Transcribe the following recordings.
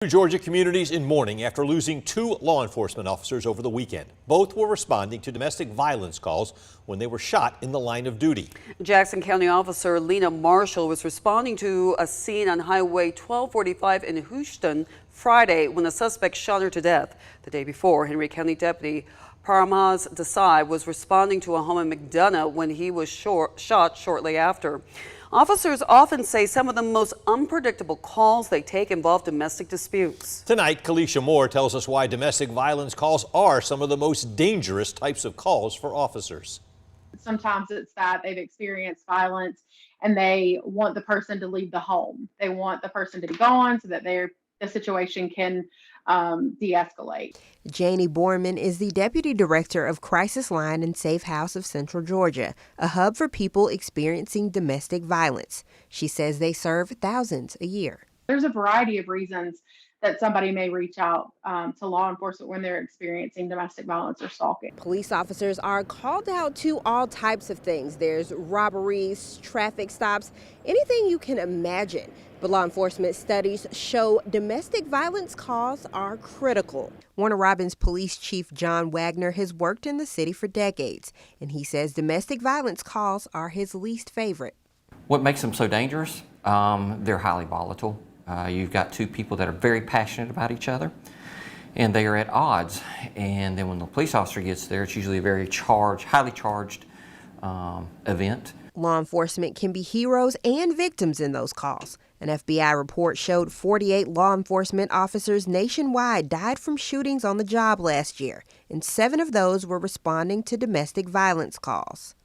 Georgia communities in mourning after losing 2 law enforcement officers over the weekend. Both were responding to domestic violence calls when they were shot in the line of duty. Jackson County Officer Lena Marshall was responding to a scene on Highway 1245 in Houston Friday when the suspect shot her to death. The day before, Henry County Deputy Paramaz Desai was responding to a home in McDonough when he was shot shortly after. Officers often say some of the most unpredictable calls they take involve domestic disputes. Tonight, Kalisha Moore tells us why domestic violence calls are some of the most dangerous types of calls for officers. Sometimes it's that they've experienced violence and they want the person to leave the home. They want the person to be gone so that the situation can de-escalate. Janie Borman is the Deputy Director of Crisis Line and Safe House of Central Georgia, a hub for people experiencing domestic violence. She says they serve thousands a year. There's a variety of reasons that somebody may reach out to law enforcement when they're experiencing domestic violence or stalking. Police officers are called out to all types of things. There's robberies, traffic stops, anything you can imagine. But law enforcement studies show domestic violence calls are critical. Warner Robins Police Chief John Wagner has worked in the city for decades, and he says domestic violence calls are his least favorite. What makes them so dangerous? They're highly volatile. You've got 2 people that are very passionate about each other, and they are at odds. And then when the police officer gets there, it's usually a very highly charged event. Law enforcement can be heroes and victims in those calls. An FBI report showed 48 law enforcement officers nationwide died from shootings on the job last year, and 7 of those were responding to domestic violence calls.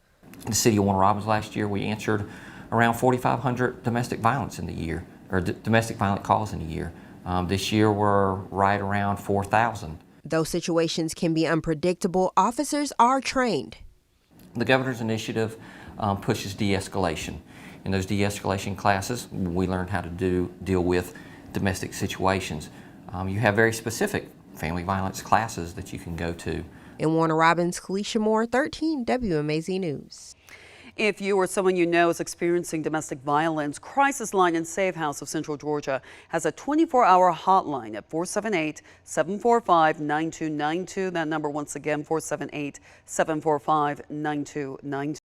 In the city of Warner Robins last year, we answered around 4,500 domestic violence in the year, or domestic violent calls in a year. This year, we're right around 4,000. Though situations can be unpredictable, officers are trained. The governor's initiative pushes de-escalation. In those de-escalation classes, we learn how to deal with domestic situations. You have very specific family violence classes that you can go to. In Warner Robins, Kalisha Moore, 13 WMAZ News. If you or someone you know is experiencing domestic violence, Crisis Line and Safe House of Central Georgia has a 24-hour hotline at 478-745-9292. That number once again, 478-745-9292.